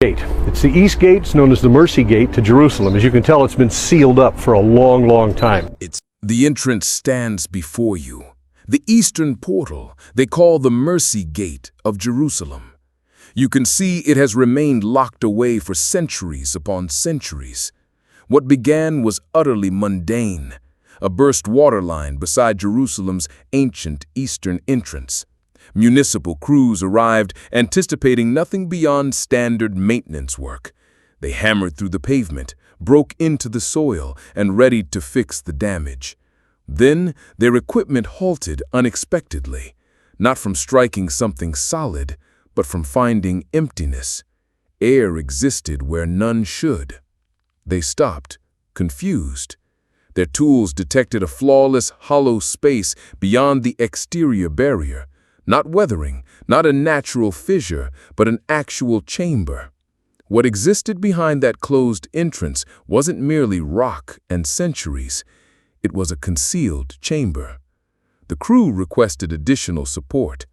gate. It's the east gate. It's known as the Mercy Gate to Jerusalem. As you can tell, it's been sealed up for a long, long time. The entrance stands before you. The eastern portal they call the Mercy Gate of Jerusalem. You can see it has remained locked away for centuries upon centuries. What began was utterly mundane, a burst water line beside Jerusalem's ancient eastern entrance. Municipal crews arrived, anticipating nothing beyond standard maintenance work. They hammered through the pavement, broke into the soil, and readied to fix the damage. Then their equipment halted unexpectedly, not from striking something solid, but from finding emptiness. Air existed where none should. They stopped, confused. Their tools detected a flawless, hollow space beyond the exterior barrier. Not weathering, not a natural fissure, but an actual chamber. What existed behind that closed entrance wasn't merely rock and centuries. It was a concealed chamber. The crew requested additional support.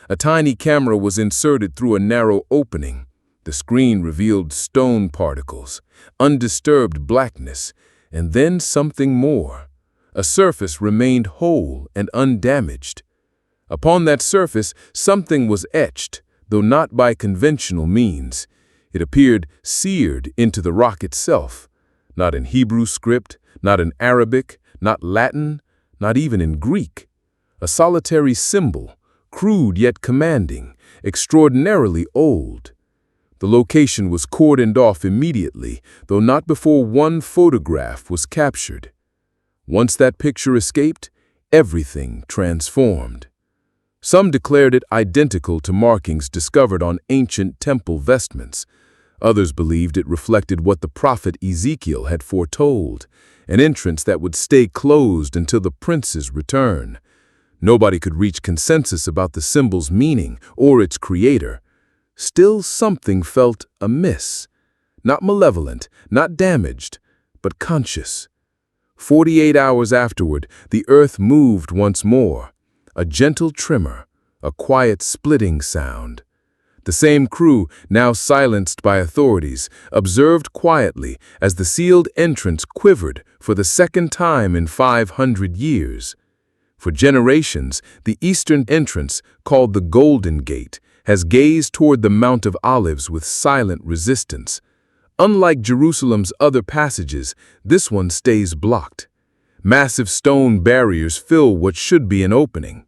A tiny camera was inserted through a narrow opening. The screen revealed stone particles, undisturbed blackness, and then something more. A surface remained whole and undamaged. Upon that surface, something was etched, though not by conventional means. It appeared seared into the rock itself, not in Hebrew script, not in Arabic, not Latin, not even in Greek. A solitary symbol, crude yet commanding, extraordinarily old. The location was cordoned off immediately, though not before one photograph was captured. Once that picture escaped, everything transformed. Some declared it identical to markings discovered on ancient temple vestments. Others believed it reflected what the prophet Ezekiel had foretold, an entrance that would stay closed until the prince's return. Nobody could reach consensus about the symbol's meaning or its creator. Still, something felt amiss. Not malevolent, not damaged, but conscious. 48 hours afterward, the earth moved once more. A gentle tremor, a quiet splitting sound. The same crew, now silenced by authorities, observed quietly as the sealed entrance quivered for the second time in 500 years. For generations, the eastern entrance, called the Golden Gate, has gazed toward the Mount of Olives with silent resistance. Unlike Jerusalem's other passages, this one stays blocked. Massive stone barriers fill what should be an opening.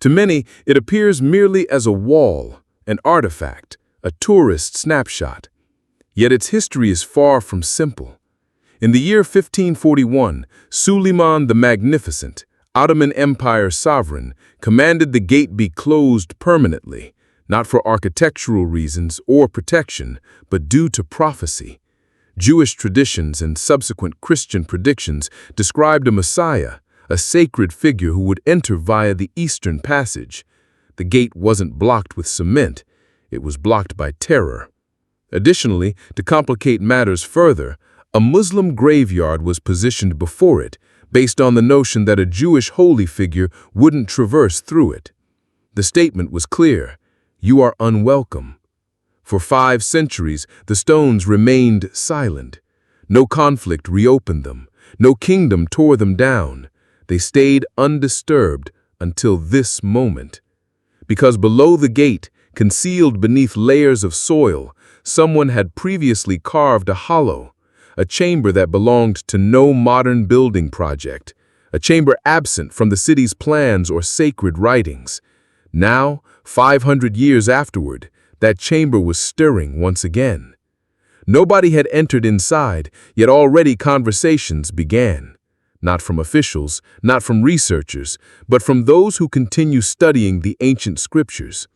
To many, it appears merely as a wall, an artifact, a tourist snapshot. Yet its history is far from simple. In the year 1541, Suleiman the Magnificent, Ottoman Empire sovereign, commanded the gate be closed permanently, not for architectural reasons or protection, but due to prophecy. Jewish traditions and subsequent Christian predictions described a Messiah, a sacred figure who would enter via the eastern passage. The gate wasn't blocked with cement, it was blocked by terror. Additionally, to complicate matters further, a Muslim graveyard was positioned before it, based on the notion that a Jewish holy figure wouldn't traverse through it. The statement was clear: you are unwelcome. For 5 centuries, the stones remained silent. No conflict reopened them. No kingdom tore them down. They stayed undisturbed until this moment. Because below the gate, concealed beneath layers of soil, someone had previously carved a hollow, a chamber that belonged to no modern building project, a chamber absent from the city's plans or sacred writings. Now, 500 years afterward, that chamber was stirring once again. Nobody had entered inside, yet already conversations began. Not from officials, not from researchers, but from those who continue studying the ancient scriptures.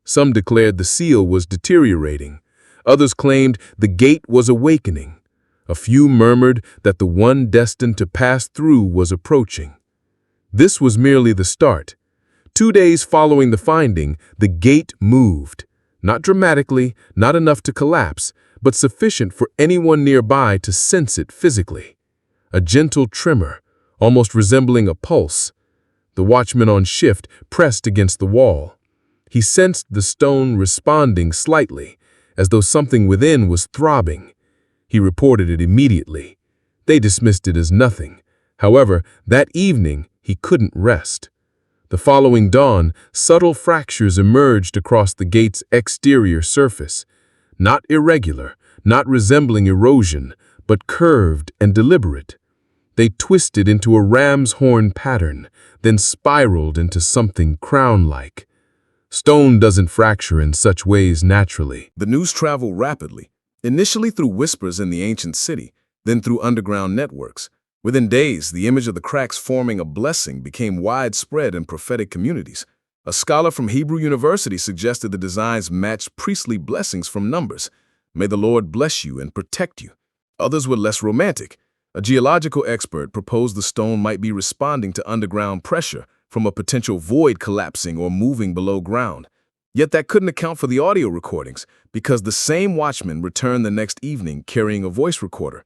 Some declared the seal was deteriorating. Others claimed the gate was awakening. A few murmured that the one destined to pass through was approaching. This was merely the start. 2 days following the finding, the gate moved. Not dramatically, not enough to collapse, but sufficient for anyone nearby to sense it physically. A gentle tremor, almost resembling a pulse. The watchman on shift pressed against the wall. He sensed the stone responding slightly, as though something within was throbbing. He reported it immediately. They dismissed it as nothing. However, that evening, he couldn't rest. The following dawn, subtle fractures emerged across the gate's exterior surface. Not irregular, not resembling erosion, but curved and deliberate. They twisted into a ram's horn pattern, then spiraled into something crown-like. Stone doesn't fracture in such ways naturally. The news traveled rapidly, initially through whispers in the ancient city, then through underground networks. Within days, the image of the cracks forming a blessing became widespread in prophetic communities. A scholar from Hebrew University suggested the designs matched priestly blessings from Numbers. May the Lord bless you and protect you. Others were less romantic. A geological expert proposed the stone might be responding to underground pressure from a potential void collapsing or moving below ground. Yet that couldn't account for the audio recordings, because the same watchman returned the next evening carrying a voice recorder.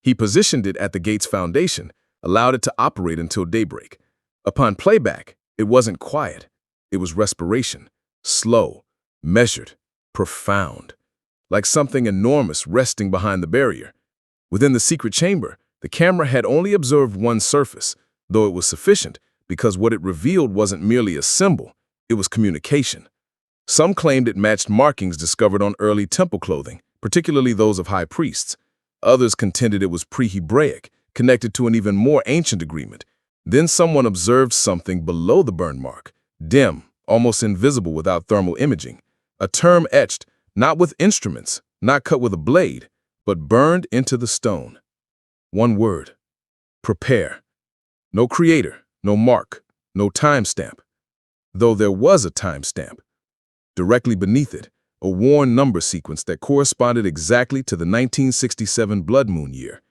He positioned it at the gate's foundation, allowed it to operate until daybreak. Upon playback, it wasn't quiet. It was respiration, slow, measured, profound, like something enormous resting behind the barrier. Within the secret chamber, the camera had only observed one surface, though it was sufficient, because what it revealed wasn't merely a symbol, it was communication. Some claimed it matched markings discovered on early temple clothing, particularly those of high priests. Others contended it was pre-Hebraic, connected to an even more ancient agreement. Then someone observed something below the burn mark, dim, almost invisible without thermal imaging. A term etched, not with instruments, not cut with a blade, but burned into the stone. One word: prepare. No creator, no mark, no timestamp. Though there was a timestamp. Directly beneath it, a worn number sequence that corresponded exactly to the 1967 blood moon year,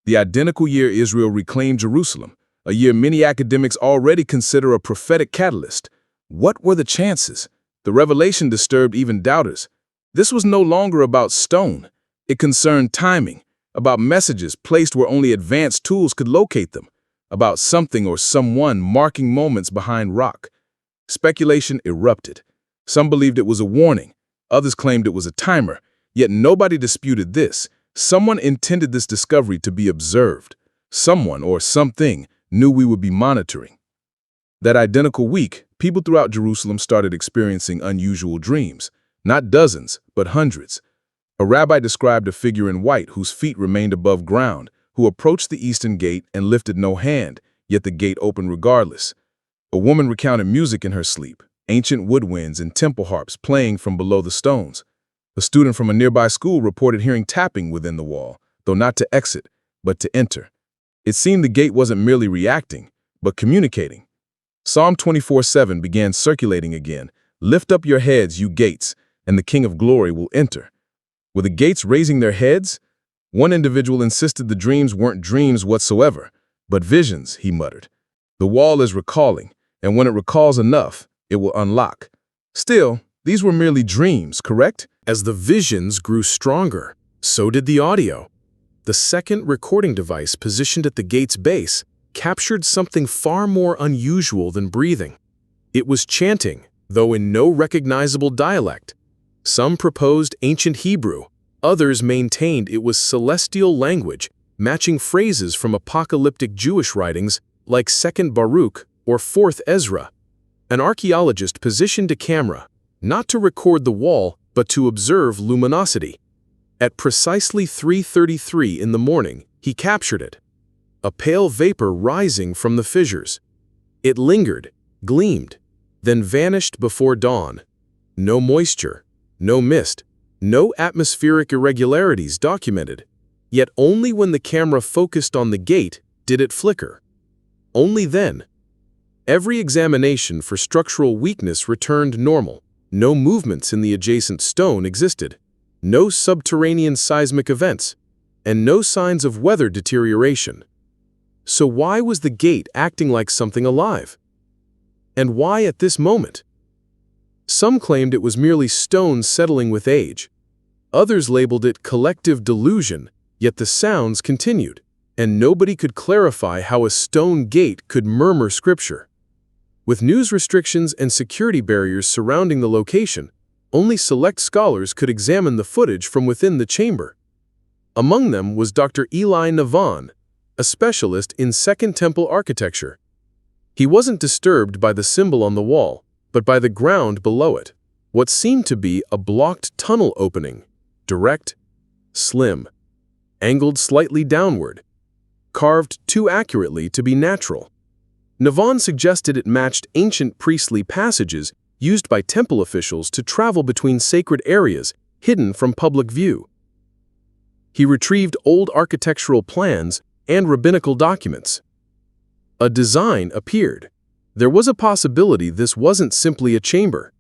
the identical year Israel reclaimed Jerusalem, a year many academics already consider a prophetic catalyst. What were the chances? The revelation disturbed even doubters. This was no longer about stone. It concerned timing, about messages placed where only advanced tools could locate them, about something or someone marking moments behind rock. Speculation erupted. Some believed it was a warning. Others claimed it was a timer. Yet nobody disputed this. Someone intended this discovery to be observed. Someone or something knew we would be monitoring. That identical week, people throughout Jerusalem started experiencing unusual dreams. Not dozens, but hundreds. A rabbi described a figure in white whose feet remained above ground, who approached the eastern gate and lifted no hand, yet the gate opened regardless. A woman recounted music in her sleep, ancient woodwinds and temple harps playing from below the stones. A student from a nearby school reported hearing tapping within the wall, though not to exit, but to enter. It seemed the gate wasn't merely reacting, but communicating. Psalm 24:7 began circulating again. Lift up your heads, you gates, and the King of Glory will enter. Were the gates raising their heads? One individual insisted the dreams weren't dreams whatsoever, but visions, he muttered. The wall is recalling, and when it recalls enough, it will unlock. Still, these were merely dreams, correct? As the visions grew stronger, so did the audio. The second recording device positioned at the gate's base captured something far more unusual than breathing. It was chanting, though in no recognizable dialect. Some proposed ancient Hebrew, others maintained it was celestial language, matching phrases from apocalyptic Jewish writings like 2nd Baruch or 4th Ezra. An archaeologist positioned a camera, not to record the wall, but to observe luminosity. At precisely 3:33 in the morning, he captured it. A pale vapor rising from the fissures. It lingered, gleamed, then vanished before dawn. No moisture, no mist, no atmospheric irregularities documented. Yet only when the camera focused on the gate did it flicker. Only then. Every examination for structural weakness returned normal. No movements in the adjacent stone existed. No subterranean seismic events, and no signs of weather deterioration. So why was the gate acting like something alive? And why at this moment? Some claimed it was merely stone settling with age. Others labeled it collective delusion, yet the sounds continued, and nobody could clarify how a stone gate could murmur scripture. With news restrictions and security barriers surrounding the location, only select scholars could examine the footage from within the chamber. Among them was Dr. Eli Navan, a specialist in Second Temple architecture. He wasn't disturbed by the symbol on the wall, but by the ground below it, what seemed to be a blocked tunnel opening, direct, slim, angled slightly downward, carved too accurately to be natural. Navan suggested it matched ancient priestly passages used by temple officials to travel between sacred areas hidden from public view. He retrieved old architectural plans and rabbinical documents. A design appeared. There was a possibility this wasn't simply a chamber.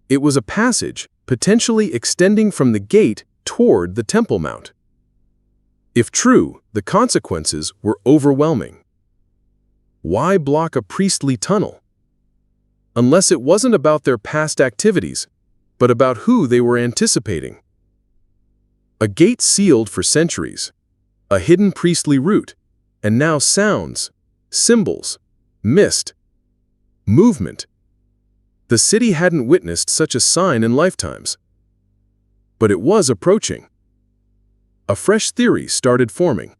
It was a passage, potentially extending from the gate toward the Temple Mount. If true, the consequences were overwhelming. Why block a priestly tunnel? Unless it wasn't about their past activities, but about who they were anticipating. A gate sealed for centuries, a hidden priestly route, and now sounds, symbols, mist, movement. The city hadn't witnessed such a sign in lifetimes. But it was approaching. A fresh theory started forming.